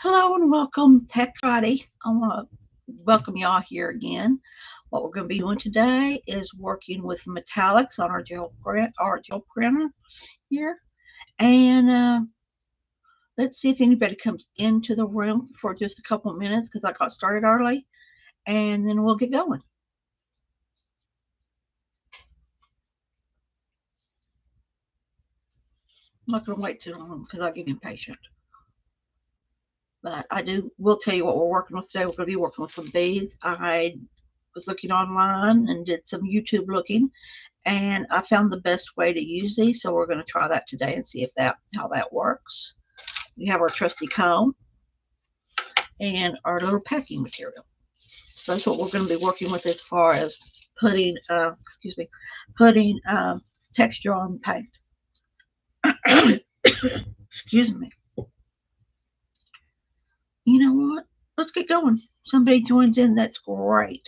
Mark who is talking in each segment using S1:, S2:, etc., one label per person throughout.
S1: Hello and welcome to Tech Friday. I want to welcome y'all here again. What we're going to be doing today is working with metallics on our gel printer here. And let's see if anybody comes into the room for just a couple of minutes because I got started early. And then we'll get going. I'm not going to wait too long because I get impatient. But will tell you what we're working with today. We're going to be working with some beads. I was looking online and did some YouTube looking, and I found the best way to use these, so we're going to try that today and see how that works. We have our trusty comb and our little packing material. So that's what we're going to be working with as far as putting texture on paint. Excuse me. You know what? Let's get going. Somebody joins in. That's great.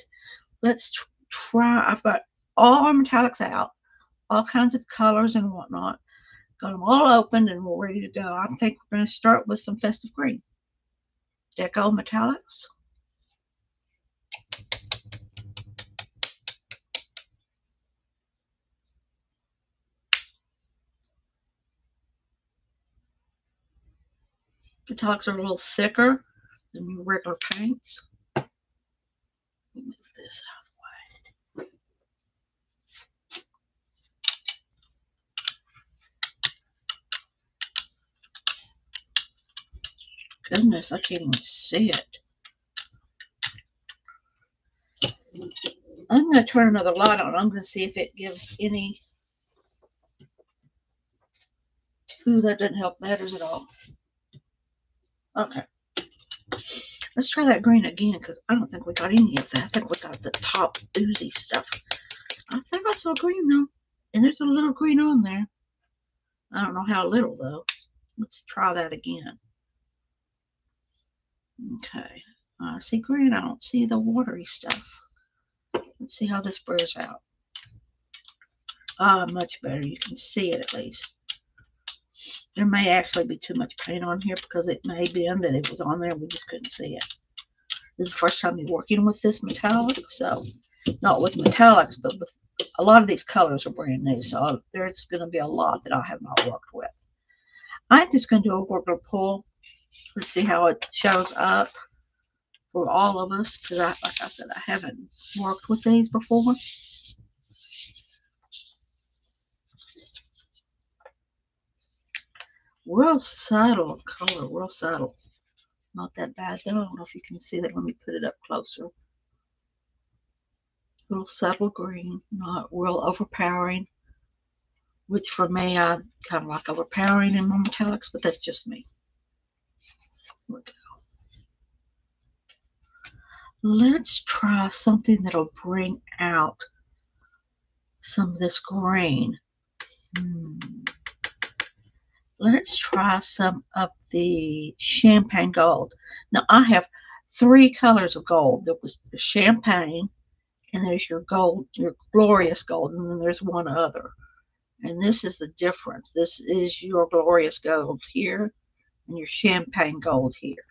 S1: Let's try. I've got all our metallics out, all kinds of colors and whatnot. Got them all opened and we're ready to go. I think we're going to start with some festive green. Deco metallics. Metallics are a little thicker than your regular paints. Let me move this out of the way. Goodness, I can't even see it. I'm going to turn another light on. I'm going to see if it gives any. Ooh, that doesn't help matters at all. Okay. Let's try that green again because I don't think we got any of that. I think we got the top oozy stuff. I think I saw green though. And there's a little green on there. I don't know how little though. Let's try that again. Okay. I see green. I don't see the watery stuff. Let's see how this bears out. Much better. You can see it at least. There may actually be too much paint on here because it may have been that it was on there and we just couldn't see it. This is the first time you're working with this metallic, so not with metallics, but with a lot of these colors are brand new, so there's going to be a lot that I have not worked with. I'm just going to do a regular pull. Let's see how it shows up for all of us because, like I said, I haven't worked with these before. Real subtle color, real subtle. Not that bad though. I don't know if you can see that. Let me put it up closer. Real subtle green, not real overpowering. Which for me, I kind of like overpowering in my metallics, but that's just me. Here we go. Let's try something that'll bring out some of this green. Let's try some of the champagne gold. Now I have three colors of gold. There was the champagne, and there's your gold, your glorious gold, and then there's one other. And this is the difference. This is your glorious gold here, and your champagne gold here.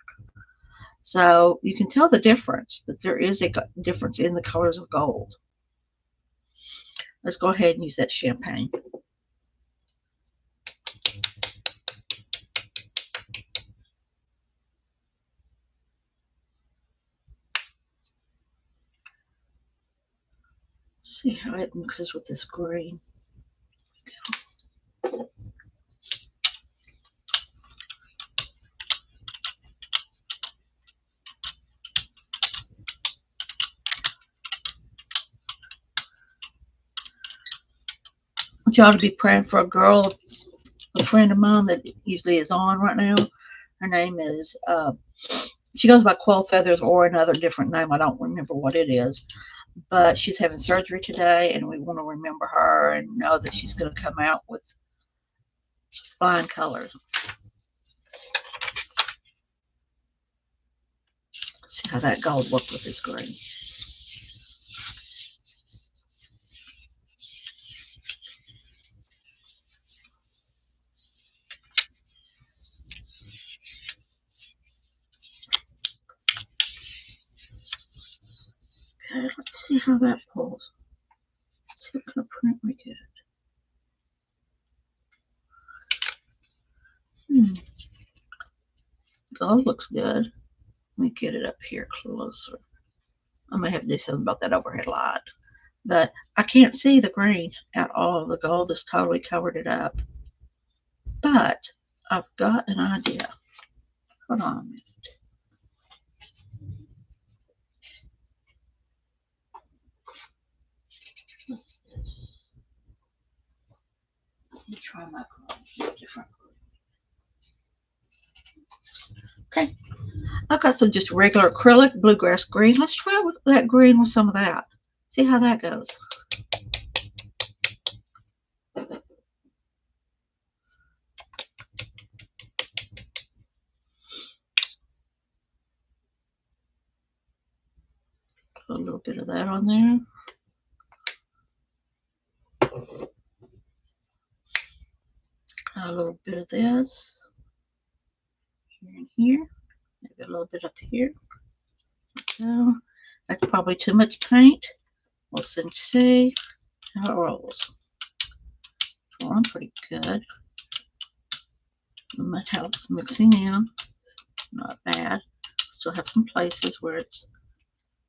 S1: So you can tell the difference, that there is a difference in the colors of gold. Let's go ahead and use that champagne. See how it mixes with this green. I want y'all to be praying for a girl, a friend of mine that usually is on right now. Her name is, she goes by Quell Feathers or another different name. I don't remember what it is. But she's having surgery today, and we want to remember her and know that she's going to come out with fine colors. Let's see how that gold worked with this green. Let's see how that pulls. Let's see what kind of print we get. Gold looks good. Let me get it up here closer. I may have to do something about that overhead light. But I can't see the green at all. The gold has totally covered it up. But I've got an idea. Hold on a minute. What's this? Let me try my green. Different. Okay. I've got some just regular acrylic bluegrass green. Let's try with that green with some of that. See how that goes. Put a little bit of that on there. A little bit of this. Here and here. Maybe a little bit up here. So that's probably too much paint. We'll soon see how it rolls. It's rolling pretty good. The metallic's mixing in. Not bad. Still have some places where it's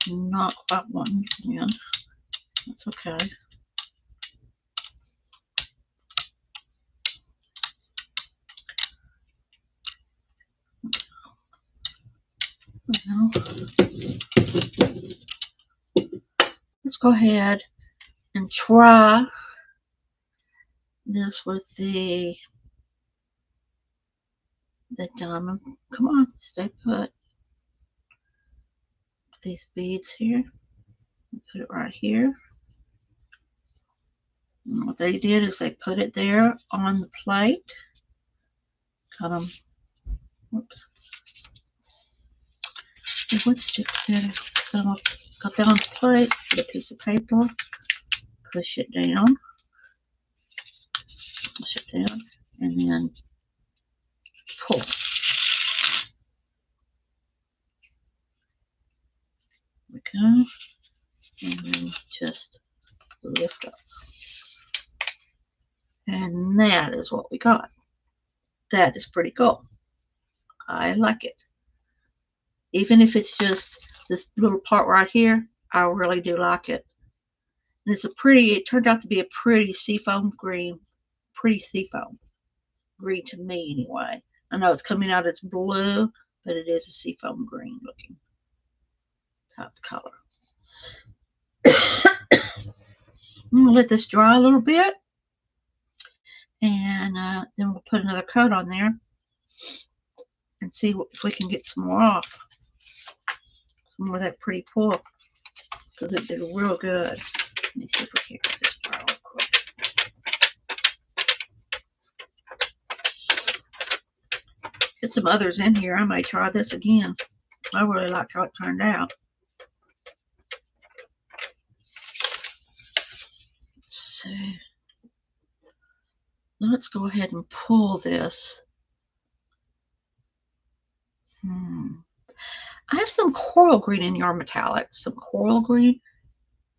S1: not quite wanting to in. That's okay. Well, let's go ahead and try this with the diamond. Come on, stay put. These beads here. Put it right here. And what they did is they put it there on the plate. Cut them. Whoops. It would stick better. Cut that on the plate. Put a piece of paper. Push it down. Push it down. And then pull. There we go. And then just lift up. And that is what we got. That is pretty cool. I like it. Even if it's just this little part right here, I really do like it. And it's it turned out to be a pretty seafoam green. Pretty seafoam green to me anyway. I know it's coming out as blue, but it is a seafoam green looking type color. I'm going to let this dry a little bit. And then we'll put another coat on there and see if we can get some more off. Some more of that pretty pull. Because it did real good. Let me see if we can get this dry real quick. Get some others in here. I may try this again. I really like how it turned out. Let's see. Let's go ahead and pull this. I have some coral green in your metallic. Some coral green.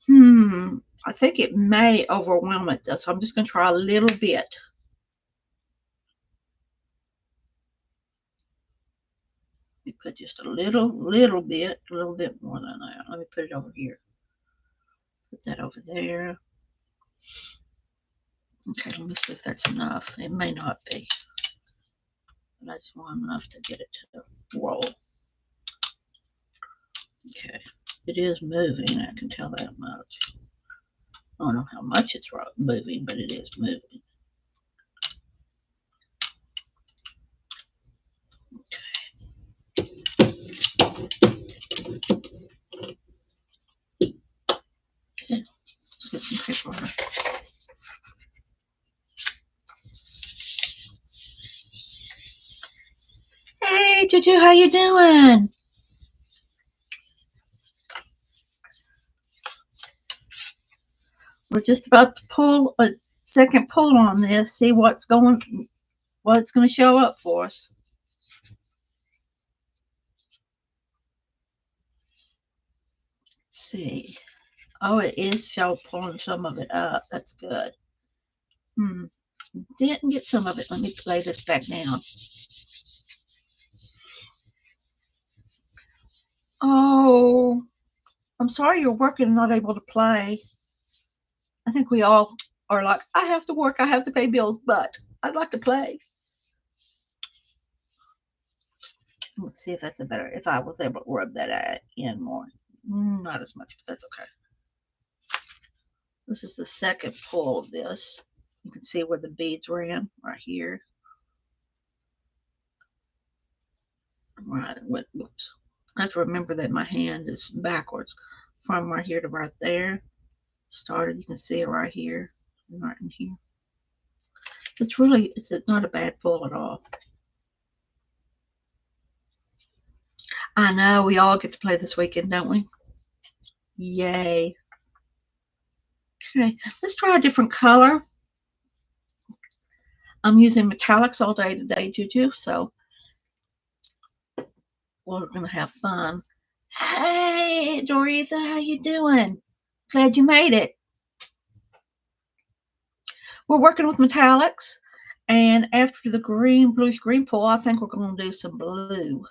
S1: I think it may overwhelm it though, so I'm just going to try a little bit. Let me put just a little bit more than that. Let me put it over here. Put that over there. Okay, let me see if that's enough. It may not be. But I just want enough to get it to roll. Okay, it is moving. I can tell that much. I don't know how much it's moving, but it is moving. Okay, let's get some paper on it. Hey, Juju, how you doing? We're just about to pull a second pull on this, see what's going to show up for us. Let's see. Oh, it is pulling some of it up. That's good. Didn't get some of it. Let me lay this back down. Oh, I'm sorry you're working and not able to play. I think we all are like, I have to work, I have to pay bills, but I'd like to play. Let's see if that's if I was able to rub that in more. Not as much, but that's okay. This is the second pull of this. You can see where the beads ran right here. Right, whoops. I have to remember that my hand is backwards from right here to right there. Started, you can see it right here and right in here. It's not a bad pull at all. I know we all get to play this weekend, don't we? Yay. Okay, let's try a different color. I'm using metallics all day today, Juju, so we're going to have fun. Hey, Doretha, how you doing? Glad you made it. We're working with metallics, and after the bluish-green pull, I think we're going to do some blue.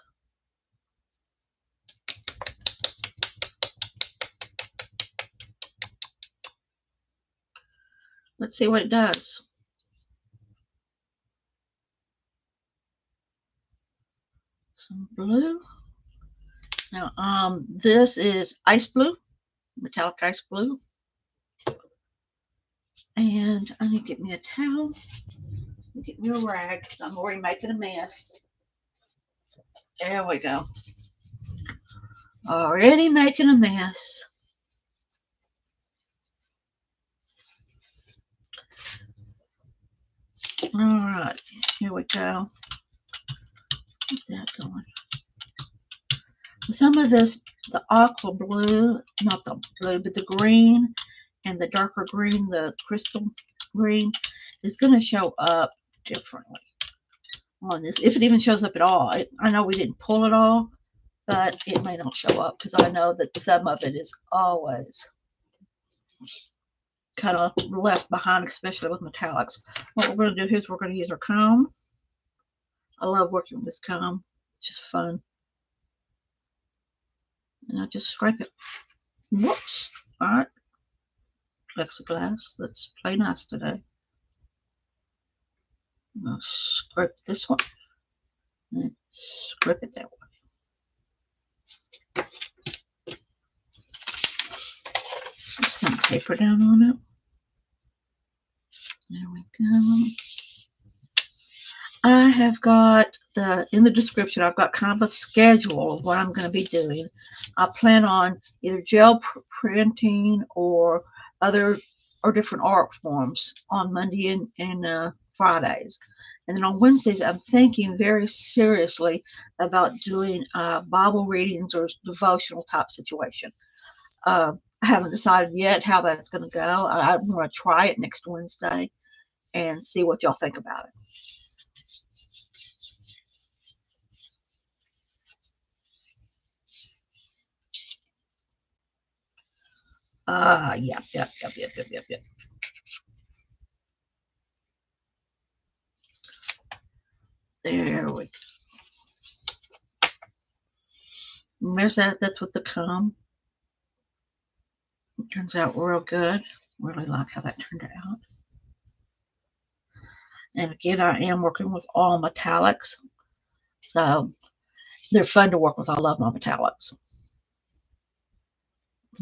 S1: Let's see what it does. Some blue. Now, this is ice blue, metallic ice blue. And I need to get me a towel. Get me a rag because I'm already making a mess. There we go. Already making a mess. All right, here we go. Get that going. Some of this, the aqua blue, not the blue, but the green and the darker green, the crystal green, is going to show up differently on this. If it even shows up at all. I know we didn't pull it all, but it may not show up because I know that some of it is always kind of left behind, especially with metallics. What we're going to do here is we're going to use our comb. I love working with this comb. It's just fun. And I just scrape it. Whoops. All right. Plexiglass. Let's play nice today. I'm going to scrape this one and scrape it that way. Put some paper down on it. There we go. I have got in the description, I've got kind of a schedule of what I'm going to be doing. I plan on either gel printing or different art forms on Monday and Fridays. And then on Wednesdays, I'm thinking very seriously about doing Bible readings or devotional type situation. I haven't decided yet how that's going to go. I want to try it next Wednesday and see what y'all think about it. Yep. There we go. And there's that's with the comb. It turns out real good. Really like how that turned out. And again, I am working with all metallics. So they're fun to work with. I love my metallics.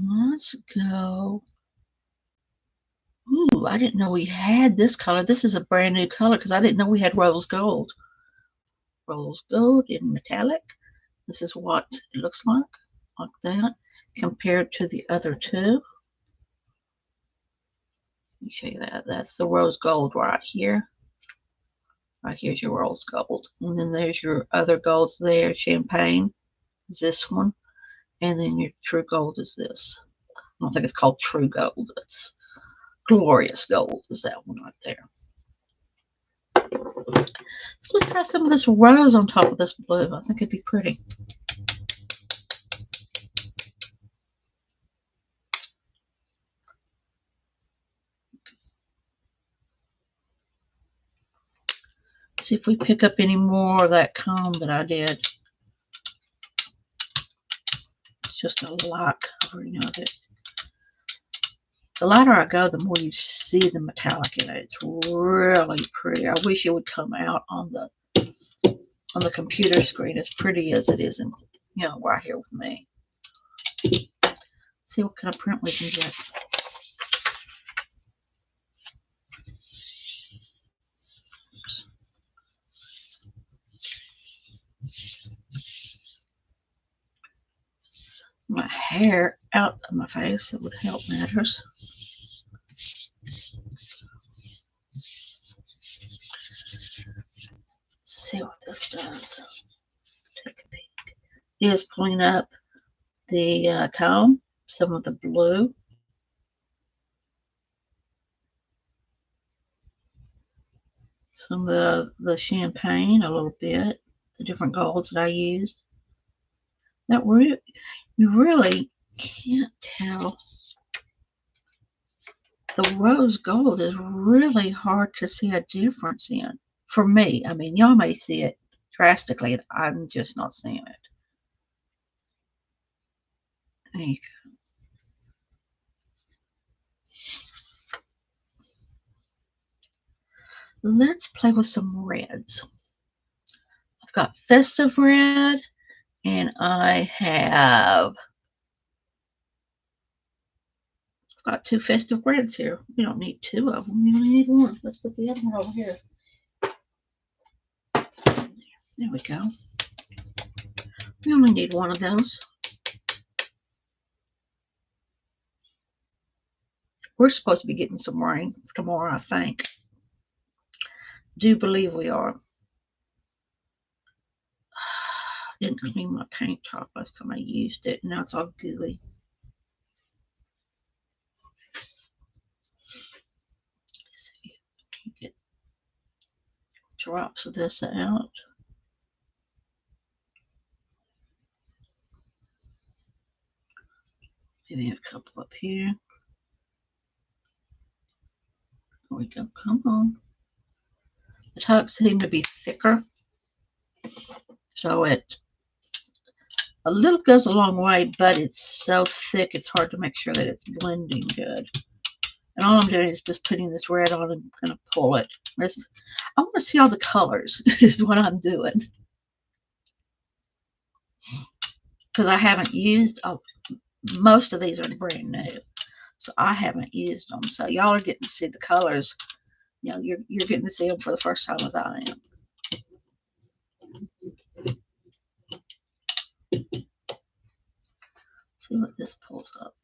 S1: Let's go. Ooh, I didn't know we had this color. This is a brand new color because I didn't know we had rose gold. Rose gold in metallic. This is what it looks like that, compared to the other two. Let me show you that. That's the rose gold right here. Right here's your rose gold. And then there's your other golds there. Champagne is this one. And then your true gold is this. I don't think it's called true gold. It's glorious gold is that one right there. So let's try some of this rose on top of this blue. I think it'd be pretty. See if we pick up any more of that comb that I did. It's just a light covering of it. The lighter I go, the more you see the metallic in it. It's really pretty. I wish it would come out on the computer screen as pretty as it is in, right here with me. Let's see what kind of print we can get. Oops. My hair out of my face, it would help matters. Let's see what this does. Take a peek. It is pulling up the comb, some of the blue. Some of the champagne, a little bit. The different golds that I used. That you really can't tell. The rose gold is really hard to see a difference in. For me, I mean, y'all may see it drastically, and I'm just not seeing it. There you go. Let's play with some reds. I've got Festive Red, and I've got two Festive Reds here. We don't need two of them. We only need one. Let's put the other one over here. There we go. We only need one of those. We're supposed to be getting some rain tomorrow, I think. Do believe we are. Didn't clean my paint top last time I used it. Now it's all gooey. Let's see if I can get drops of this out. Maybe a couple up here. There we go. Come on. The tucks seem to be thicker, so a little goes a long way, but it's so thick it's hard to make sure that it's blending good. And all I'm doing is just putting this red on and kind of pull it. I want to see all the colors is what I'm doing. Because I haven't used, most of these are brand new. So I haven't used them. So y'all are getting to see the colors. You're getting to see them for the first time as I am. See what this pulls up.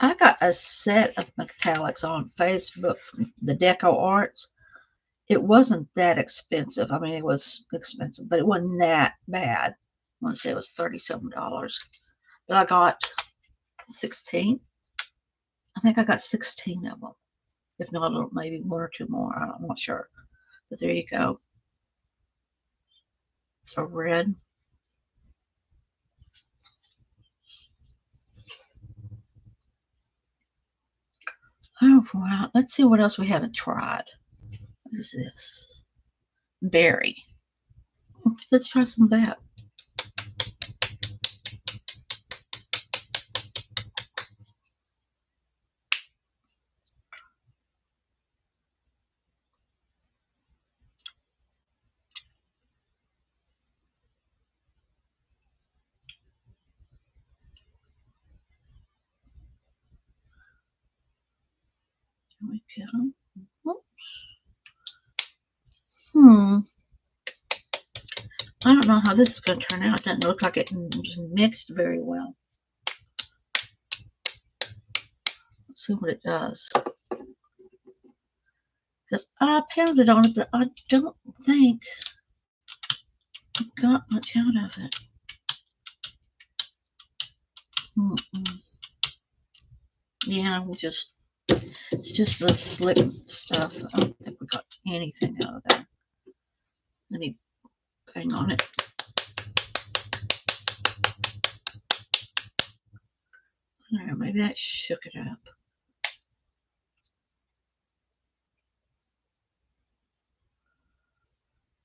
S1: I got a set of metallics on Facebook from the Deco Arts. It wasn't that expensive. I mean, it was expensive, but it wasn't that bad. I want to say it was $37. But I got 16. I think I got 16 of them. If not, maybe one or two more. I'm not sure. But there you go. It's a red. Oh, wow. Let's see what else we haven't tried. What is this? Berry. Let's try some of that. Here we go. I don't know how this is going to turn out. It doesn't look like it mixed very well. Let's see what it does. Because I pounded on it, but I don't think I got much out of it. Yeah, it's just the slick stuff. I don't think we got anything out of there. Let me bang on it. There, maybe that shook it up.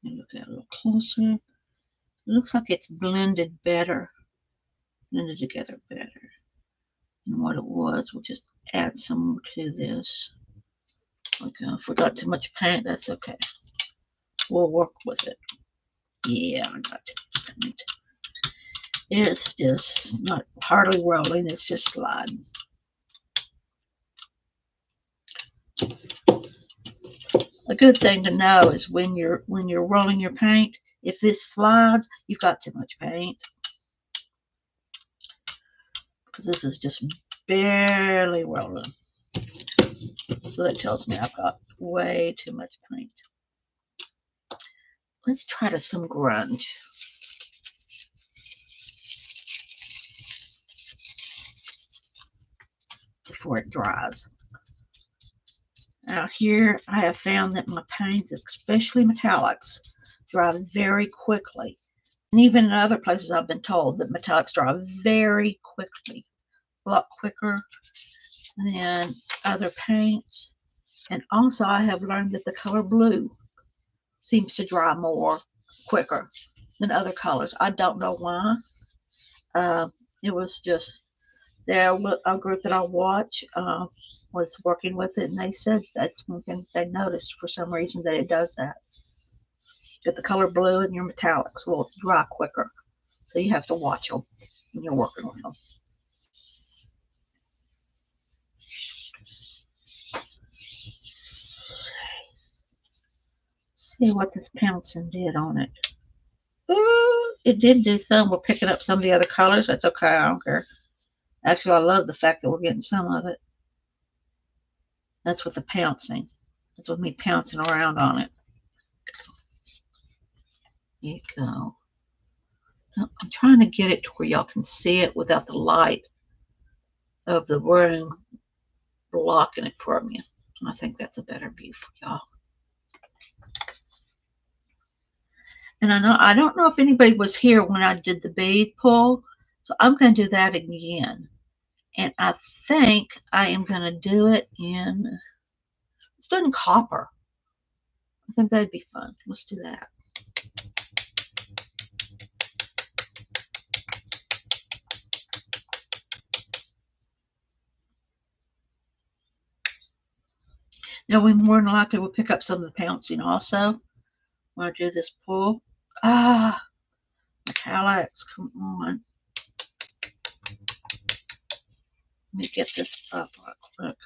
S1: Let me look at it a little closer. It looks like it's blended together better than what it was. We'll just add some more to this. Okay, if we got too much paint, that's okay. We'll work with it. Yeah, I got too much paint. It's just not hardly rolling, it's just sliding. A good thing to know is when you're rolling your paint, if this slides, you've got too much paint. Because this is just barely rolling. So that tells me I've got way too much paint. Let's try to some grunge. Before it dries. Out here, I have found that my paints, especially metallics, dry very quickly. And even in other places, I've been told that metallics dry very quickly, a lot quicker than other paints. And also, I have learned that the color blue seems to dry more quicker than other colors. I don't know why. It was just there. A group that I watch was working with it, and they said that's one thing they noticed for some reason that it does that. That the color blue and your metallics will dry quicker, so you have to watch them when you're working with them. See what this pouncing did on it. Ooh, it did do some. We're picking up some of the other colors. That's okay. I don't care. Actually, I love the fact that we're getting some of it. That's with the pouncing. That's with me pouncing around on it. There you go. Now, I'm trying to get it to where y'all can see it without the light of the room blocking it from you. I think that's a better view for y'all. And I don't know if anybody was here when I did the bead pull, so I'm going to do that again. And I think I am going to do it in, let's do it in copper. I think that'd be fun. Let's do that. Now, we more than likely will pick up some of the pouncing also when I do this pull. Ah, metallics, come on. Let me get this up real quick.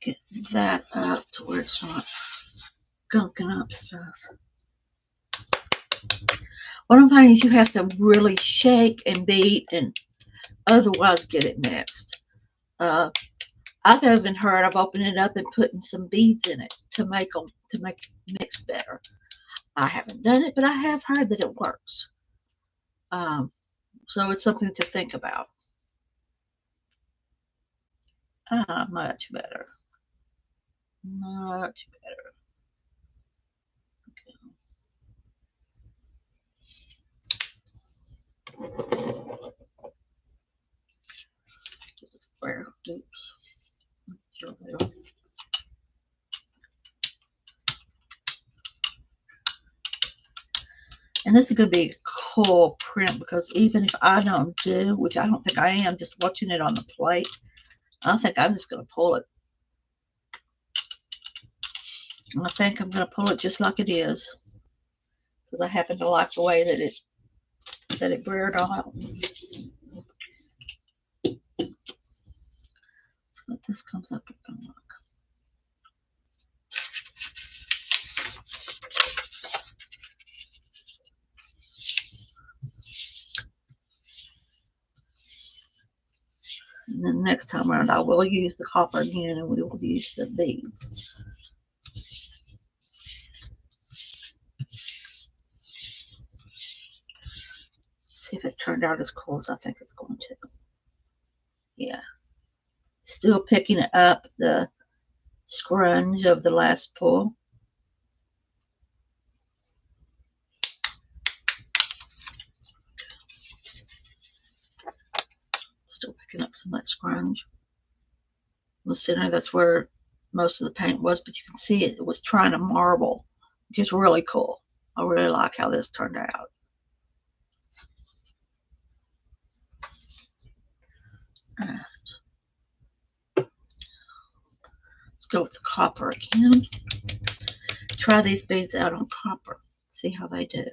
S1: Get that up to where it's not gunking up stuff. What I'm finding is you have to really shake and beat and otherwise get it mixed. I've even heard of opening it up and putting some beads in it to make it mix better. I haven't done it, but I have heard that it works. So it's something to think about. Much better. Much better. Okay. Square. Oops. And this is going to be a cool print because even if I don't do, which I don't think I am, just watching it on the plate, I think I'm just going to pull it. And I think I'm going to pull it just like it is because I happen to like the way that it reared out. Let's see what this comes up with. And then next time around, I will use the copper again, and we will use the beads. See if it turned out as cool as I think it's going to. Yeah. Still picking up the scrunch of the last pull. Still picking up some of that scrunch. In the center, that's where most of the paint was, but you can see it was trying to marble, which is really cool. I really like how this turned out. Let's go with the copper again. Try these beads out on copper. See how they do.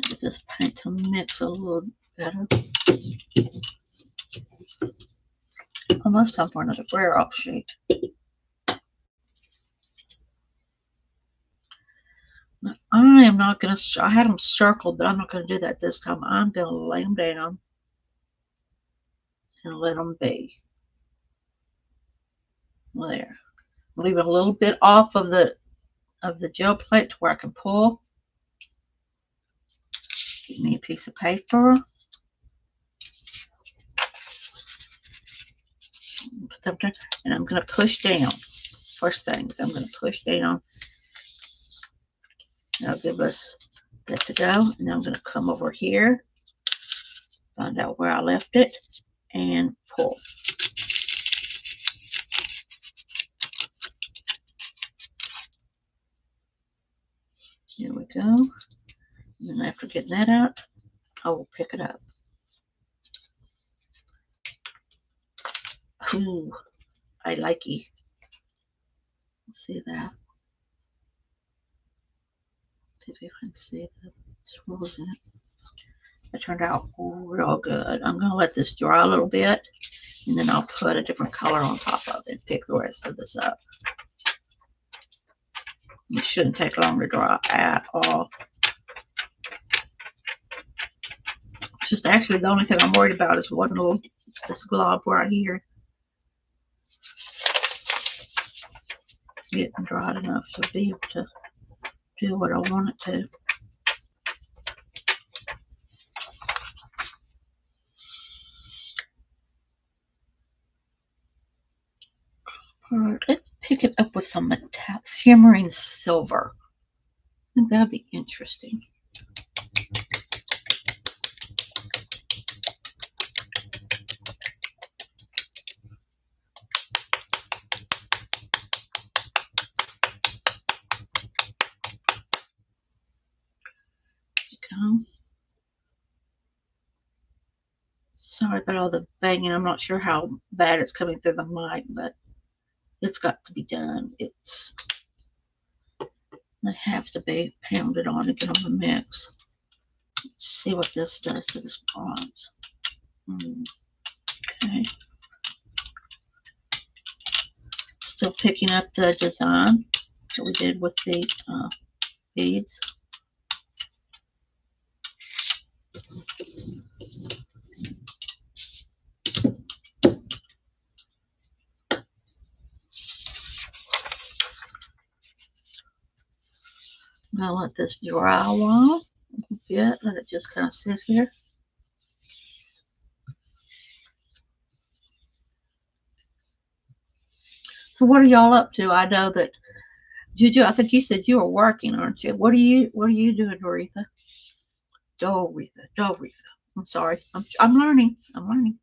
S1: Get this paint to mix a little better. Almost time for another wear off sheet. Now, I am not going to, I had them circled, but I'm not going to do that this time. I'm going to lay them down and let them be. Well, there. Leave it a little bit off of the gel plate to where I can pull. Get me a piece of paper. Put them down, and I'm going to push down. First thing is I'm going to push down. That'll give us that to go. And then I'm going to come over here, find out where I left it, and pull. Here we go. And then after getting that out, I will pick it up. Ooh, I like it. See that? See if you can see the swirls in it. It turned out real good. I'm going to let this dry a little bit, and then I'll put a different color on top of it and pick the rest of this up. It shouldn't take long to dry at all. It's just actually the only thing I'm worried about is one little, this glob right here. Getting dried enough to be able to do what I want it to. Alright, let's pick it up with some shimmering silver. I think that'd be interesting. Sorry about all the banging. I'm not sure how bad it's coming through the mic, but it's got to be done. They have to be pounded on to get them to mix. Let's see what this does to this bronze. Okay. Still picking up the design that we did with the beads. I'm going to let this dry a while. Let it just kind of sit here. So what are y'all up to? I know that Juju, I think you said you were working, aren't you? What are you doing, Doretha? Doretha. I'm sorry. I'm learning. I'm learning.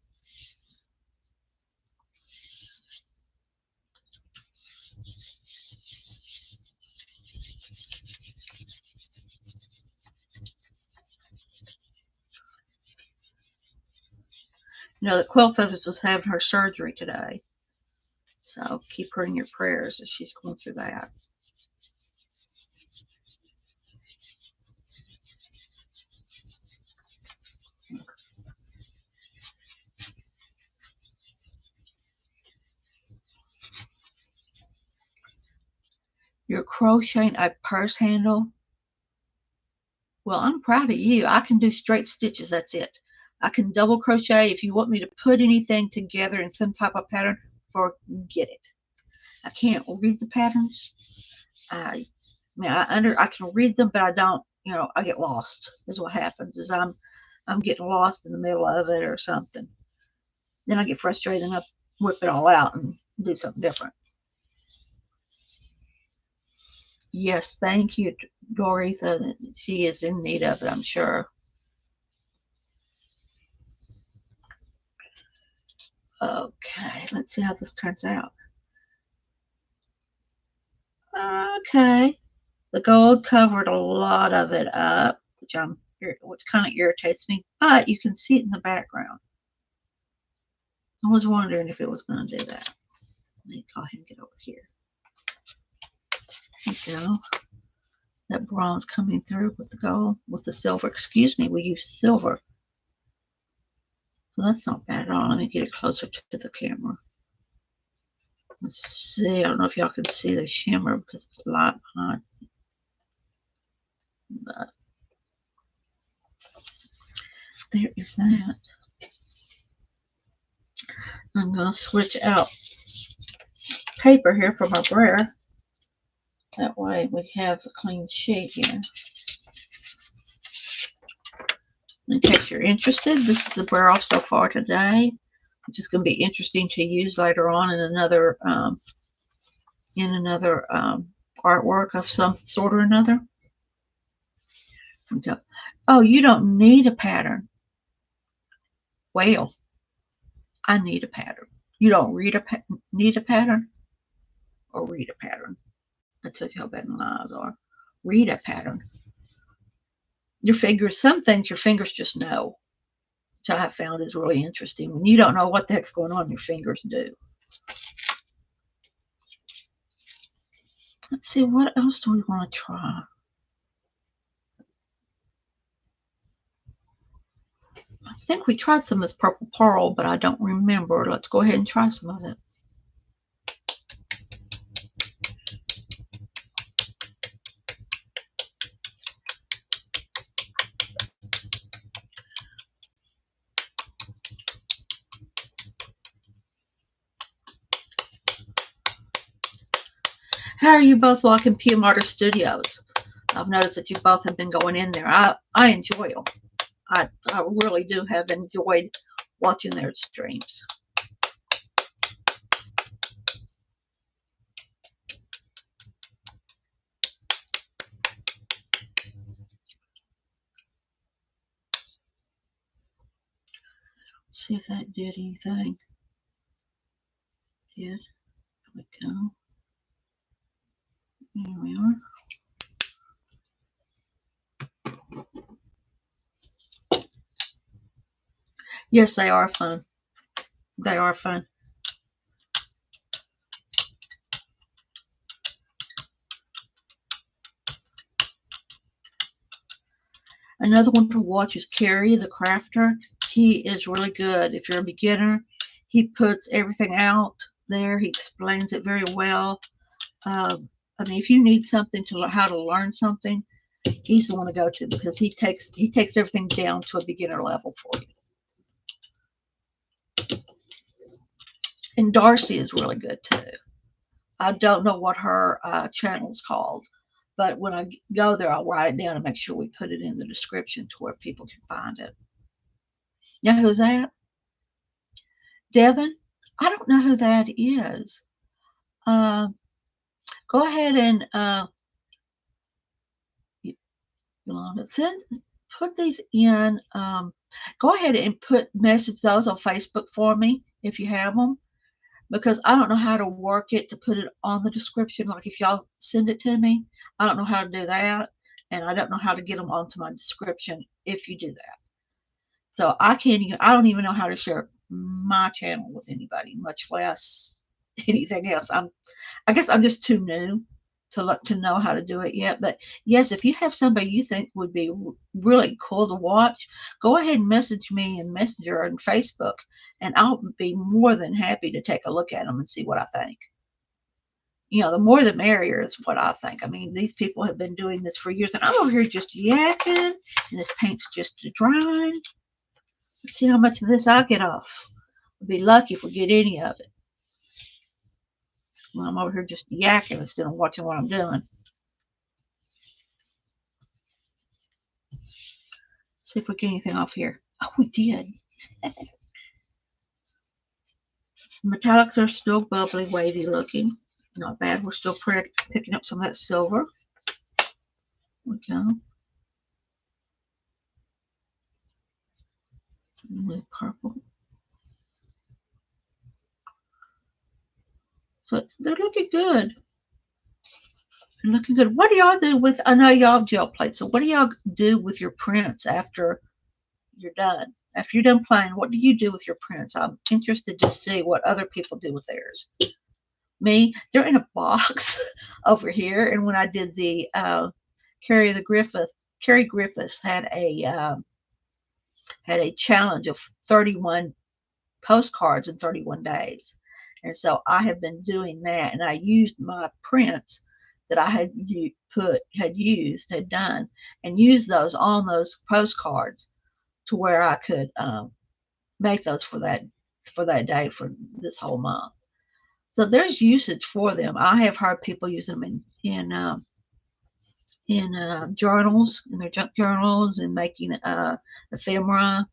S1: You know that Quill Feathers is having her surgery today. So keep her in your prayers as she's going through that. You're crocheting a purse handle. Well, I'm proud of you. I can do straight stitches. That's it. I can double crochet. If you want me to put anything together in some type of pattern, forget it. I can't read the patterns. I can read them, but I don't. I get lost. Is what happens. Is I'm getting lost in the middle of it or something. Then I get frustrated and I whip it all out and do something different. Yes, thank you, Doretha. She is in need of it, I'm sure. Okay, let's see how this turns out. Okay, the gold covered a lot of it up, which kind of irritates me, but you can see it in the background. I was wondering if it was going to do that. Let me go ahead and get over here. There we go. That bronze coming through with the gold, with the silver. Excuse me, we used silver. So that's not bad at all. Let me get it closer to the camera. Let's see. I don't know if y'all can see the shimmer because it's light behind. But there is that. I'm going to switch out paper here for my brayer. That way we have a clean sheet here. In case you're interested, this is the brayer off so far today, which is going to be interesting to use later on in another artwork of some sort or another. Okay. Oh, you don't need a pattern. Well, I need a pattern. You don't need a pattern or read a pattern. That tells you how bad my eyes are. Read a pattern. Your fingers, some things your fingers just know, which I have found is really interesting. When you don't know what the heck's going on, your fingers do. Let's see, what else do we want to try? I think we tried some of this purple pearl, but I don't remember. Let's go ahead and try some of it. How are you both liking PM Artist Studios? I've noticed that you both have been going in there. I enjoy them. I really do have enjoyed watching their streams. Let's see if that did anything. Did. There we go. There we are. Yes, they are fun. They are fun. Another one to watch is Carrie the Crafter. He is really good. If you're a beginner, he puts everything out there. He explains it very well. I mean, if you need something to how to learn something, he's the one to go to because he takes everything down to a beginner level for you. And Darcy is really good too. I don't know what her channel is called, but when I go there, I'll write it down and make sure we put it in the description to where people can find it. Now, who's that? Devin? I don't know who that is. Go ahead and Yolanda, put these in. Go ahead and message those on Facebook for me if you have them, because I don't know how to work it to put it on the description. Like if y'all send it to me, I don't know how to do that, and I don't know how to get them onto my description if you do that. So I don't even know how to share my channel with anybody, much less anything else. I guess I'm just too new to know how to do it yet. But yes, if you have somebody you think would be really cool to watch, go ahead and message me in Messenger and Facebook, and I'll be more than happy to take a look at them and see what I think. The more the merrier is what I think. I mean, these people have been doing this for years, and I'm over here just yakking, and this paint's just drying. Let's see how much of this I get off. We'll be lucky if we get any of it. Well, I'm over here just yakking instead of watching what I'm doing. See if we get anything off here. Oh, we did. Metallics are still bubbly, wavy looking. Not bad. We're still picking up some of that silver. There we go. With purple. So they're looking good. They're looking good. What do y'all do with, I know y'all have gel plates, so what do y'all do with your prints after you're done? After you're done playing, what do you do with your prints? I'm interested to see what other people do with theirs. Me, they're in a box over here. And when I did the Carrie Griffiths had a challenge of 31 postcards in 31 days. And so I have been doing that, and I used my prints that I had done, and used those on those postcards to where I could make those for that day for this whole month. So there's usage for them. I have heard people use them in journals, in their junk journals, and making ephemera,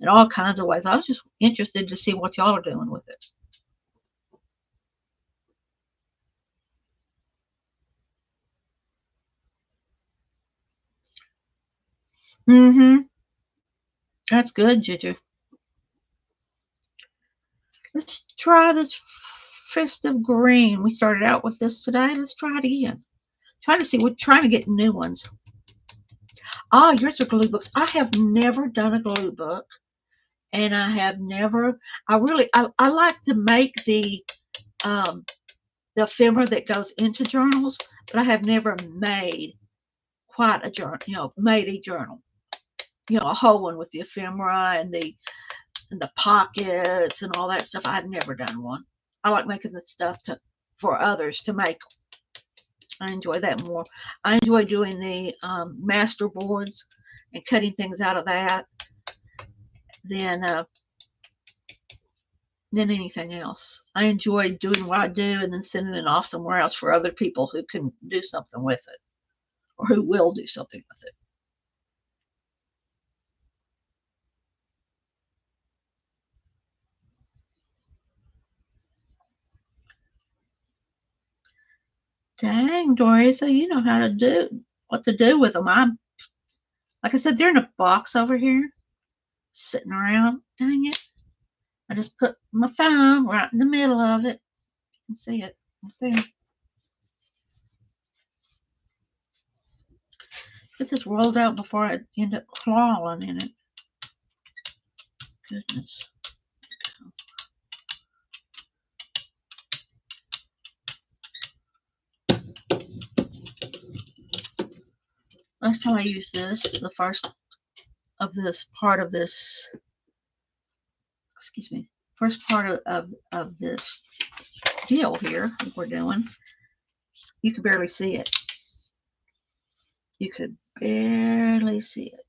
S1: in all kinds of ways. I was just interested to see what y'all are doing with it. Mm-hmm. That's good, Juju. Let's try this festive green. We started out with this today. Let's try it again. We're trying to get new ones. Ah, yours are glue books. I have never done a glue book. And I have never, I like to make the ephemera that goes into journals, but I have never made quite a journal, made a journal, a whole one with the ephemera and the pockets and all that stuff. I've never done one. I like making the stuff for others to make. I enjoy that more. I enjoy doing the master boards and cutting things out of that than anything else. I enjoy doing what I do and then sending it off somewhere else for other people who can do something with it, or who will do something with it. Dang, Dorothy, you know how to do what to do with them. Like I said, they're in a box over here, sitting around. Dang it! I just put my phone right in the middle of it. You can see it right there. Get this rolled out before I end up clawing in it. Goodness. Last time I used this, the first of this part of this, excuse me, first part of this deal here that we're doing, you could barely see it. You could barely see it.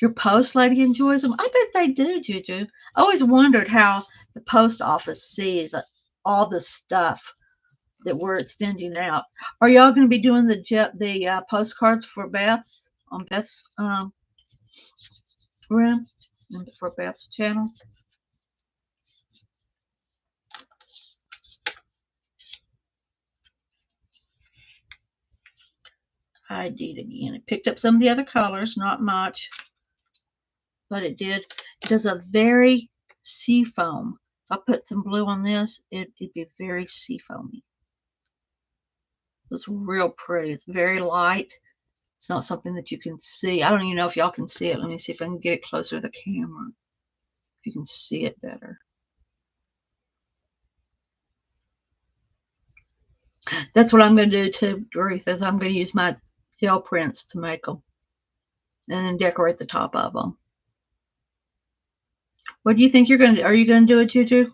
S1: Your post lady enjoys them. I bet they do, Juju. I always wondered how the post office sees all the stuff that we're sending out. Are y'all going to be doing the postcards for Beth's on Beth's room for Beth's channel? I did again. It picked up some of the other colors, not much, but it did. It does a very seafoam. If I put some blue on this, it'd be very seafoamy. It's real pretty. It's very light. It's not something that you can see. I don't even know if y'all can see it. Let me see if I can get it closer to the camera. If you can see it better. That's what I'm going to do too, Ruth, is I'm going to use my gel prints to make them. And then decorate the top of them. What do you think you're going to do? Are you going to do it, Juju?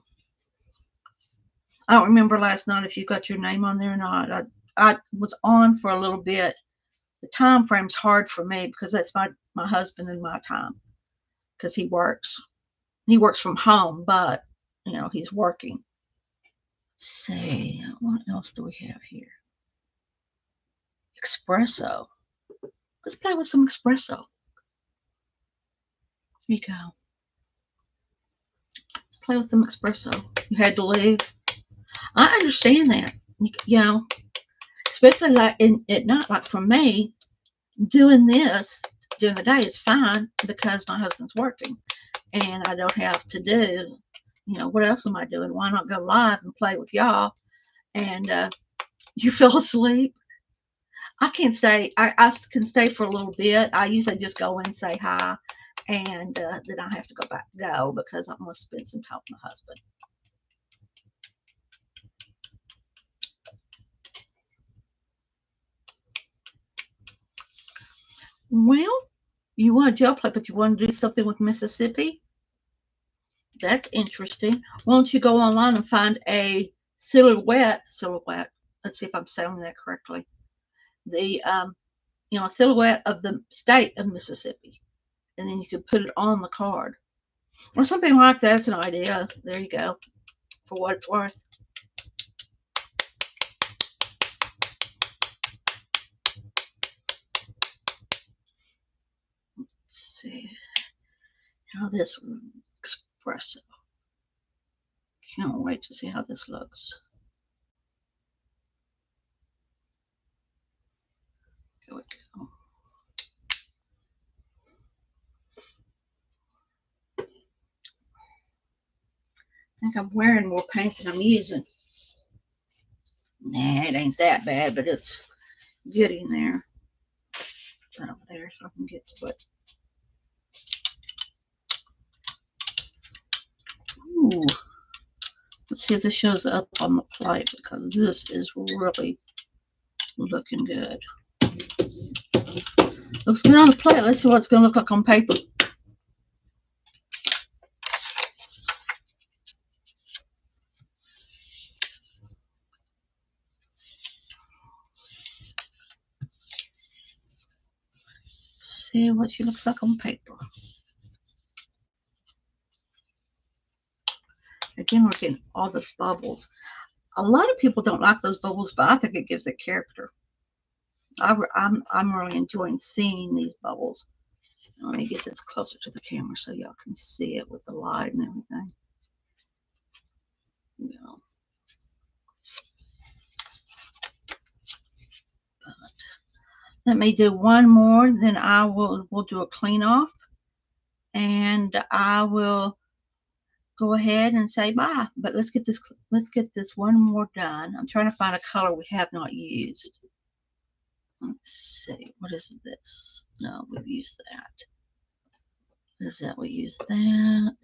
S1: I don't remember last night if you got your name on there or not. I was on for a little bit. The time frame's hard for me because that's my husband and my time because he works. He works from home, but he's working. Let's see, what else do we have here? Espresso. Let's play with some espresso. Here you go. Play with some espresso. You had to leave. I understand that. Especially like at night, like for me, doing this during the day is fine because my husband's working and I don't have to do, what else am I doing? Why not go live and play with y'all? And you fell asleep. I can't stay. I can stay for a little bit. I usually just go in and say hi, and then I have to go because I'm going to spend some time with my husband. Well, you want a gel plate, but you want to do something with Mississippi? That's interesting. Why don't you go online and find a silhouette? Let's see if I'm saying that correctly. The silhouette of the state of Mississippi, and then you can put it on the card or something like that. That's an idea. There you go. For what it's worth. Let's see how this espresso. Can't wait to see how this looks. Here we go. I think I'm wearing more paint than I'm using. Nah, it ain't that bad, but it's getting there. Put that over there so I can get to it. Ooh. Let's see if this shows up on the plate because this is really looking good. Looks good on the plate. Let's see what it's going to look like on paper. See what she looks like on paper. Again, we're getting all the bubbles. A lot of people don't like those bubbles, but I think it gives it character. I'm really enjoying seeing these bubbles. Let me get this closer to the camera so y'all can see it with the light and everything. But let me do one more, then we'll do a clean off, and I will go ahead and say bye. But let's get this one more done. I'm trying to find a color we have not used. Let's see, what is this? No, we've used that. What is that? We used that.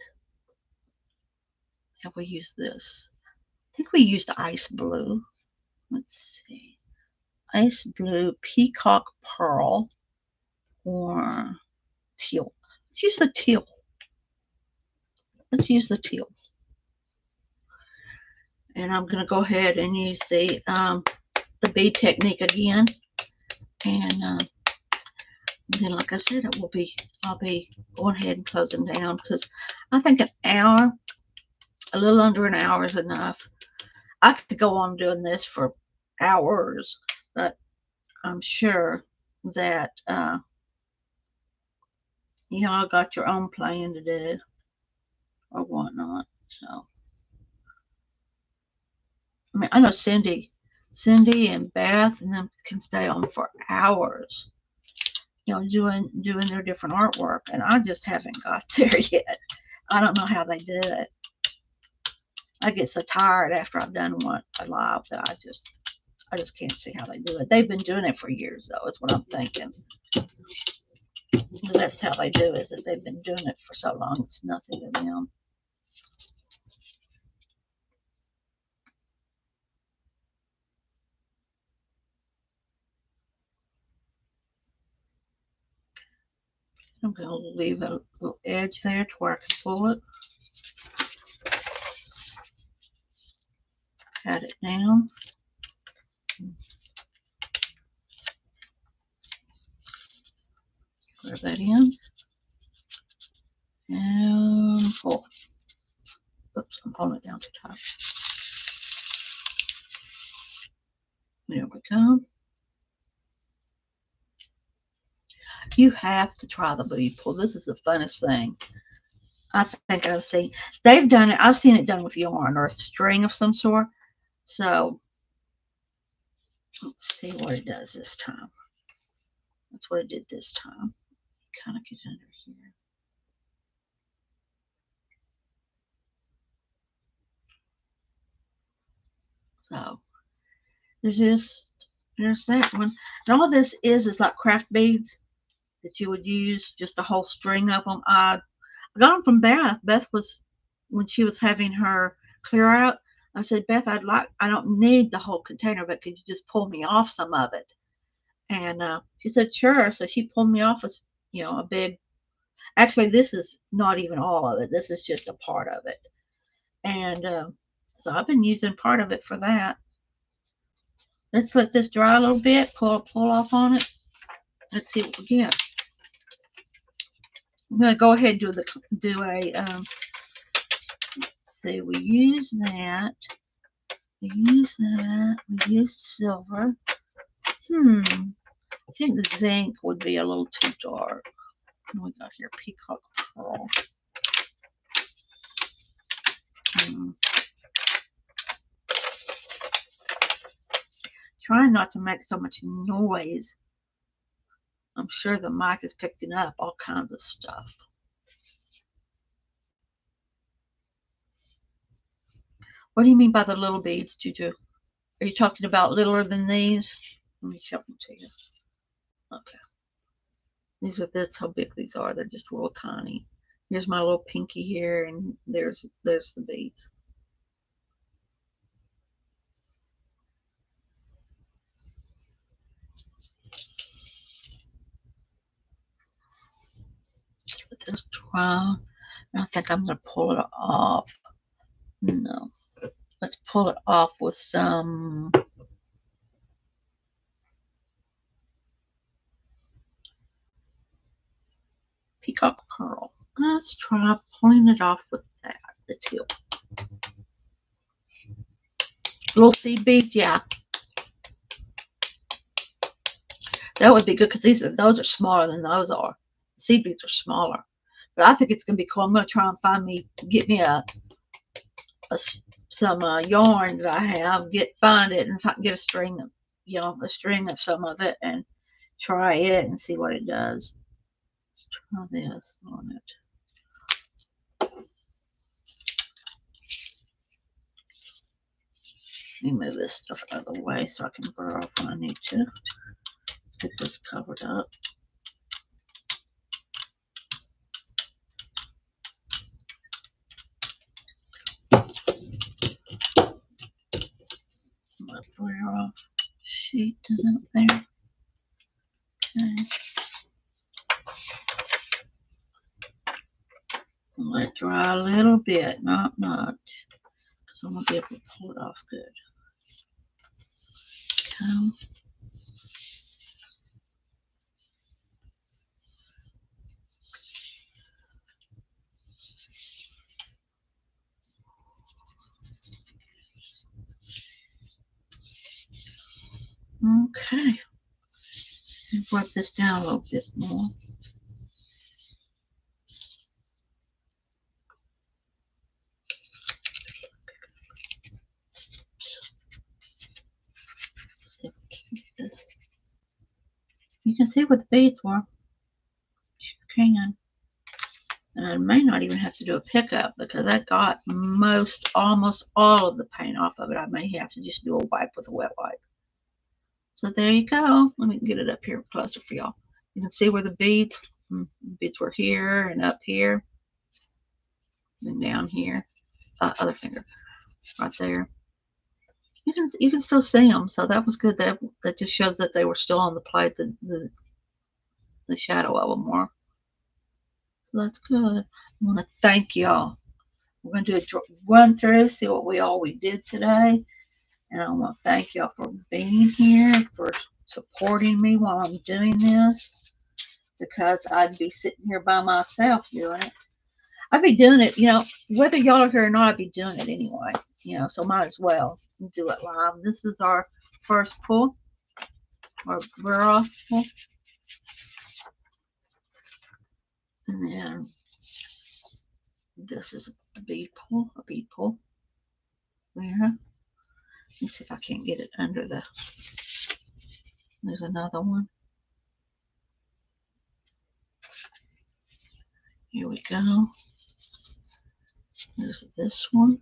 S1: Have we used this? I think we used ice blue. Let's see. Ice blue, peacock pearl, or teal. Let's use the teal. Let's use the teal. And I'm going to go ahead and use the bead technique again. And then, like I said, I'll be going ahead and closing down because I think an hour, a little under an hour is enough. I could go on doing this for hours, but I'm sure that y'all got your own plan to do or whatnot. So, I mean, I know Cindy and Beth and them can stay on for hours, doing their different artwork, and I just haven't got there yet. I don't know how they do it. I get so tired after I've done one live that I just can't see how they do it. They've been doing it for years, though, is what I'm thinking. That's how they do it, is that they've been doing it for so long, it's nothing to them. I'm going to leave a little edge there to where I can pull it. pat it down. Rub that in. And pull. Oops, I'm pulling it down too tight. There we go. You have to try the bead pull. This is the funnest thing I think I've seen. They've done it. I've seen it done with yarn or a string of some sort. So let's see what it does this time. That's what it did this time. Kind of get under here. So there's that one. And all this is like craft beads that you would use, just a whole string of them. I got them from Beth. Beth was, when she was having her clear out, I said, Beth, I don't need the whole container, but could you just pull me off some of it? And she said, sure. So she pulled me off a big, actually, this is not even all of it. This is just a part of it. And so I've been using part of it for that. Let's let this dry a little bit, pull off on it. Let's see what we get. I'm going to go ahead and let's see, we use that. We used silver. I think zinc would be a little too dark. What we got here? Peacock pearl. Trying not to make so much noise. I'm sure the mic is picking up all kinds of stuff. What do you mean by the little beads, Juju? Are you talking about littler than these? Let me show them to you. Okay. That's how big these are. They're just real tiny. Here's my little pinky here, and there's the beads. Let this dry. I think I'm going to pull it off. No. Let's pull it off with some peacock pearl. Let's try pulling it off with that, the tip. Little seed beads, yeah. That would be good because those are smaller than those are. Seed beads are smaller. But I think it's going to be cool. I'm going to try and get me some yarn that I have, find it, and get a string of some of it, and try it and see what it does. Let's try this on it. Let me move this stuff out of the way so I can burr off when I need to. Let's get this covered up. Burr off sheet up there. Okay. Let it dry a little bit, not much, because I'm going to be able to pull it off good. Okay. Work this down a little bit more. You can see where the beads were. You can. And I may not even have to do a pickup because I got almost all of the paint off of it. I may have to just do a wipe with a wet wipe. So there you go. Let me get it up here closer for y'all. You can see where the beads were here and up here and down here. Other finger right there. You can still see them, so that was good. That just shows that they were still on the plate. The shadow of them were. That's good. I want to thank y'all. We're going to do a run through, see what we did today. And I want to thank y'all for being here, for supporting me while I'm doing this, because I'd be sitting here by myself doing it. I'd be doing it, whether y'all are here or not, I'd be doing it anyway, so might as well do it live. This is our first pull, our burrow pull. And then this is a bead pull, there. Let's see if I can't get it under the, there's another one. Here we go. There's this one.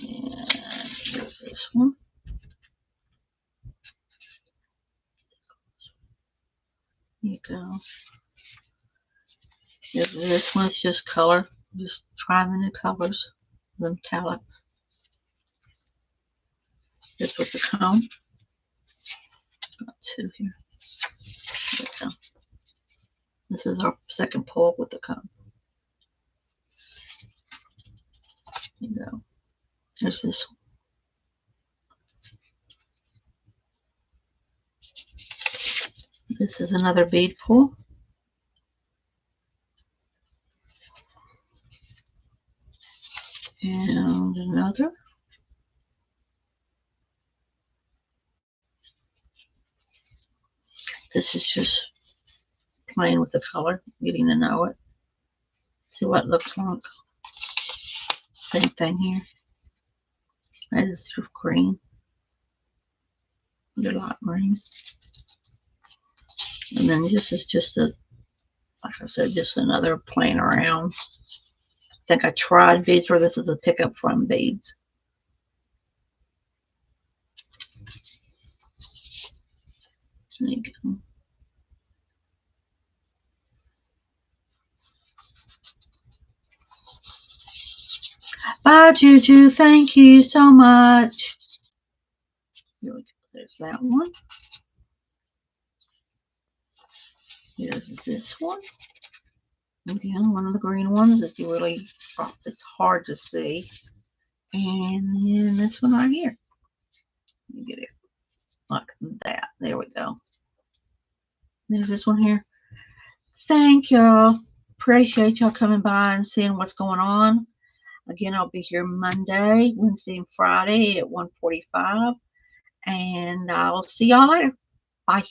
S1: And here's this one. Here you go. This one's just color. Just trying the new colors, the metallics. Just with the comb. Got two here. There we go. This is our second pull with the comb. There you go. There's this one. This is another bead pull. And another. This is just playing with the color, getting to know it. See what it looks like. Same thing here. That is sort of green. The light green. And then this is just a, like I said, just another playing around. I think I tried beads, or this is a pickup from beads. There you go. Bye, Juju. Thank you so much. Here we go. There's that one. Here's this one. Again, one of the green ones that you really, it's hard to see. And then this one right here. Let me get it like that. There we go. There's this one here. Thank y'all. Appreciate y'all coming by and seeing what's going on. Again, I'll be here Monday, Wednesday, and Friday at 1:45. And I'll see y'all later. Bye.